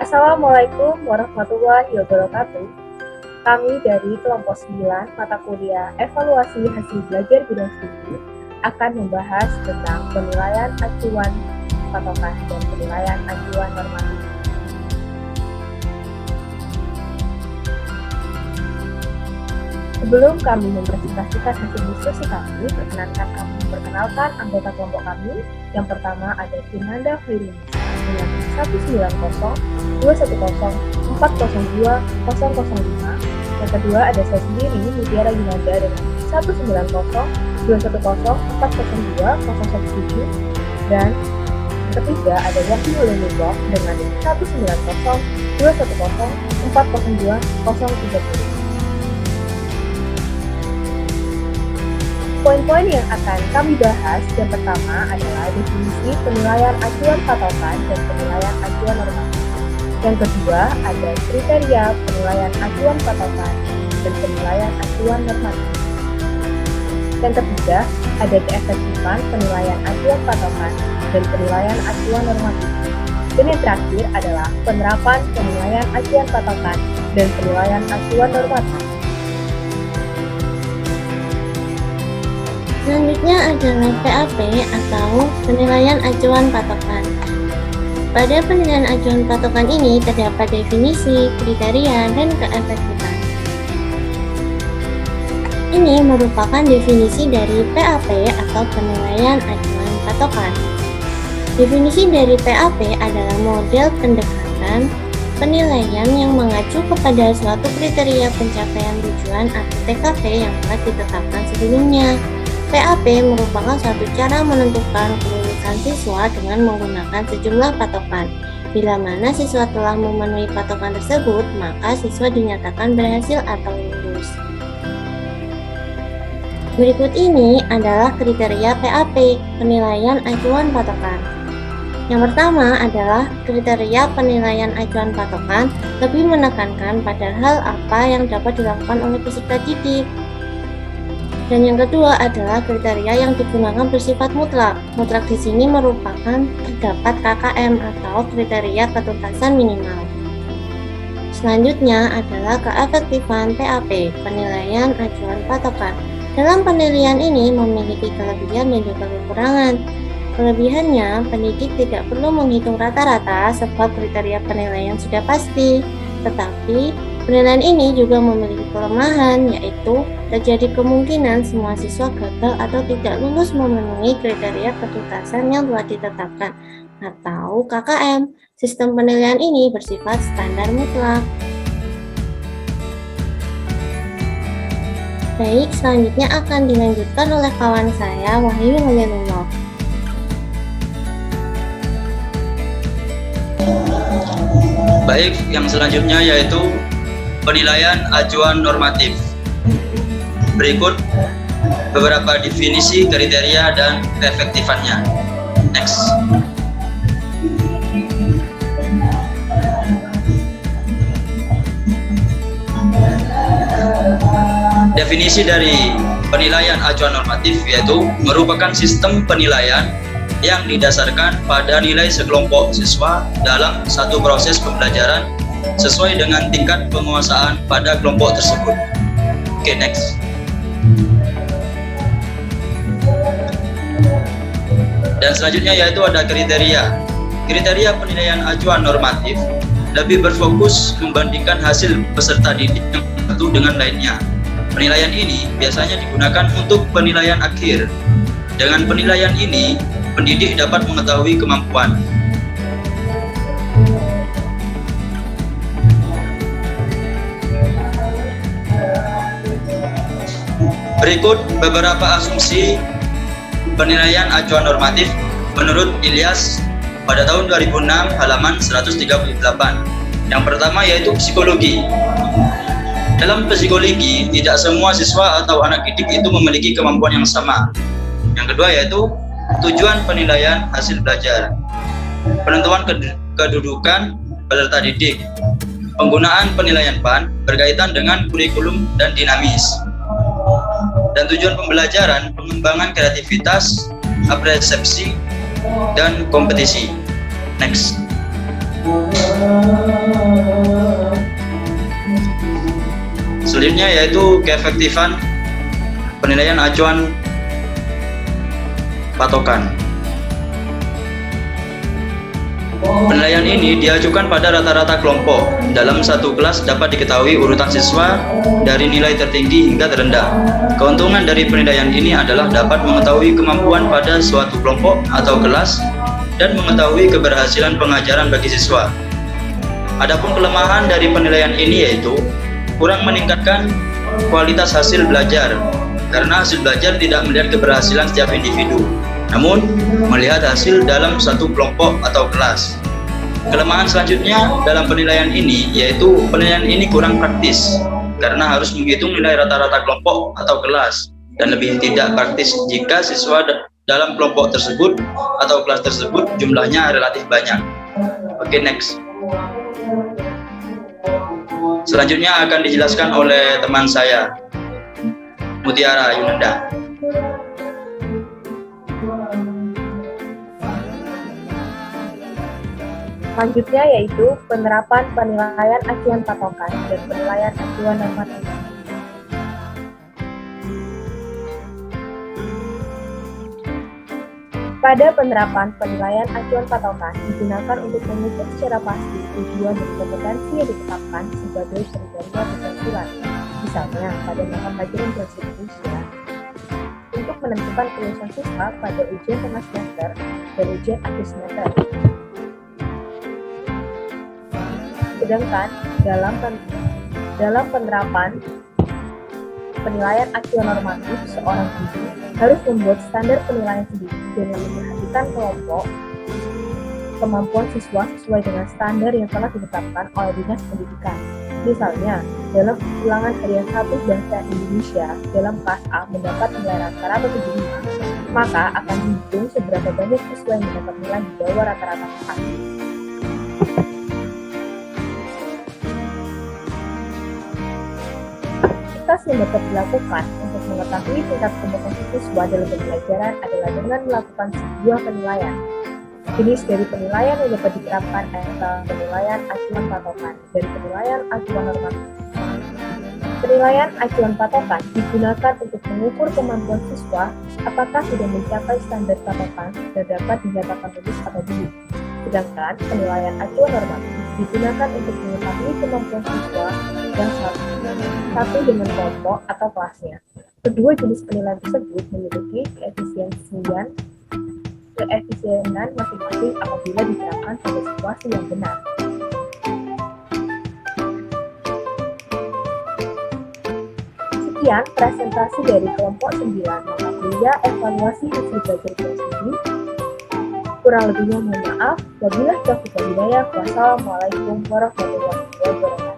Assalamualaikum warahmatullahi wabarakatuh. Kami dari kelompok 9 mata kuliah evaluasi hasil belajar bidang studi akan membahas tentang penilaian acuan patokan dan penilaian acuan normatif. Sebelum kami mempresentasikan hasil diskusi kami, perkenankan kami memperkenalkan anggota kelompok kami. Yang pertama ada Kinanda Khairunisa dengan 190 210 402 005. Yang kedua ada saya sendiri, Mutiara Yunanda dengan 190 210 402 017. Dan yang ketiga ada Wahyu Lenubok dengan 190 210 402 030. Poin-poin yang akan kami bahas yang pertama adalah definisi penilaian acuan patokan dan penilaian acuan normatif. Yang kedua ada kriteria penilaian acuan patokan dan penilaian acuan normatif. Yang ketiga ada keefektifan penilaian acuan patokan dan penilaian acuan normatif. Dan yang terakhir adalah penerapan penilaian acuan patokan dan penilaian acuan normatif. Selanjutnya adalah PAP atau penilaian acuan patokan. Pada penilaian acuan patokan ini terdapat definisi, kriteria, dan keefektifan. Ini merupakan definisi dari PAP atau penilaian acuan patokan. Definisi dari PAP adalah model pendekatan penilaian yang mengacu kepada suatu kriteria pencapaian tujuan atau TKP yang telah ditetapkan sebelumnya. PAP merupakan suatu cara menentukan kelulusan siswa dengan menggunakan sejumlah patokan. Bila mana siswa telah memenuhi patokan tersebut, maka siswa dinyatakan berhasil atau lulus. Berikut ini adalah kriteria PAP, penilaian acuan patokan. Yang pertama adalah kriteria penilaian acuan patokan lebih menekankan pada hal apa yang dapat dilakukan oleh peserta didik. Dan yang kedua adalah kriteria yang digunakan bersifat mutlak. Mutlak di sini merupakan terdapat KKM atau kriteria ketuntasan minimal. Selanjutnya adalah keefektifan PAP, penilaian acuan patokan. Dalam penilaian ini memiliki kelebihan dan juga kekurangan. Kelebihannya, pendidik tidak perlu menghitung rata-rata sebab kriteria penilaian sudah pasti. Tetapi penilaian ini juga memiliki kelemahan, yaitu terjadi kemungkinan semua siswa gagal atau tidak lulus memenuhi kriteria ketuntasan yang telah ditetapkan atau KKM. Sistem penilaian ini bersifat standar mutlak. Baik, selanjutnya akan dilanjutkan oleh kawan saya, Wahyu Lenubok. Baik, yang selanjutnya yaitu penilaian acuan normatif. Berikut beberapa definisi, kriteria, dan keefektifannya. Next. Definisi dari penilaian acuan normatif yaitu merupakan sistem penilaian yang didasarkan pada nilai sekelompok siswa dalam satu proses pembelajaran sesuai dengan tingkat penguasaan pada kelompok tersebut. Oke, next. Dan selanjutnya yaitu ada kriteria. Kriteria penilaian acuan normatif lebih berfokus membandingkan hasil peserta didik yang satu dengan lainnya. Penilaian ini biasanya digunakan untuk penilaian akhir. Dengan penilaian ini, pendidik dapat mengetahui kemampuan. Berikut beberapa asumsi penilaian acuan normatif menurut Ilyas pada tahun 2006 halaman 138. Yang pertama yaitu psikologi. Dalam psikologi, tidak semua siswa atau anak didik itu memiliki kemampuan yang sama. Yang kedua yaitu tujuan penilaian hasil belajar. Penentuan kedudukan peserta didik. Penggunaan penilaian PAN berkaitan dengan kurikulum dan dinamis. Dan tujuan pembelajaran, pengembangan kreativitas, apresiasi, dan kompetisi. Next. Selanjutnya yaitu keefektifan penilaian acuan patokan. Penilaian ini diajukan pada rata-rata kelompok. Dalam satu kelas dapat diketahui urutan siswa dari nilai tertinggi hingga terendah. Keuntungan dari penilaian ini adalah dapat mengetahui kemampuan pada suatu kelompok atau kelas dan mengetahui keberhasilan pengajaran bagi siswa. Adapun kelemahan dari penilaian ini yaitu kurang meningkatkan kualitas hasil belajar, karena hasil belajar tidak melihat keberhasilan setiap individu, namun melihat hasil dalam satu kelompok atau kelas. Kelemahan selanjutnya dalam penilaian ini yaitu penilaian ini kurang praktis, karena harus menghitung nilai rata-rata kelompok atau kelas, dan lebih tidak praktis jika siswa dalam kelompok tersebut atau kelas tersebut jumlahnya relatif banyak. Oke, next. Selanjutnya akan dijelaskan oleh teman saya, Mutiara Yunanda. Selanjutnya yaitu penerapan penilaian acuan patokan dan penilaian acuan normatif. Pada penerapan penilaian acuan patokan digunakan untuk mengukur secara pasti tujuan dan kompetensi yang ditetapkan sebagai kriteria keberhasilan. Misalnya pada mata pelajaran bahasa Indonesia, untuk menentukan kelulusan siswa pada ujian tengah semester dan ujian akhir semester. Sedangkan dalam penerapan penilaian acuan normatif, seorang guru harus membuat standar penilaian sendiri dengan memperhatikan kelompok kemampuan siswa sesuai dengan standar yang telah ditetapkan oleh Dinas Pendidikan. Misalnya, dalam ulangan harian 1 bahasa Indonesia dalam kelas A mendapat nilai rata-rata 75, maka akan dihitung seberapa banyak siswa yang mendapat nilai di bawah rata-rata kelas. Tes yang dapat dilakukan untuk mengetahui tingkat kompetensi siswa dalam pembelajaran adalah dengan melakukan sebuah penilaian. Jenis dari penilaian yang dapat diterapkan adalah penilaian acuan patokan dan penilaian acuan normatif. Penilaian acuan patokan digunakan untuk mengukur kemampuan siswa apakah sudah mencapai standar patokan dan dapat dinyatakan lulus atau belum. Sedangkan penilaian acuan normatif digunakan untuk mengetahui kemampuan siswa yang satu dengan kelompok atau kelasnya. Kedua jenis penilaian tersebut memiliki keefisienan masing-masing apabila diterapkan pada situasi yang benar. Sekian presentasi dari kelompok 9 mata kuliah evaluasi hasil belajar PSBB. Kurang lebihnya mohon maaf. Wabillahi taufiq wal hidayah. Wassalamualaikum warahmatullahi wabarakatuh.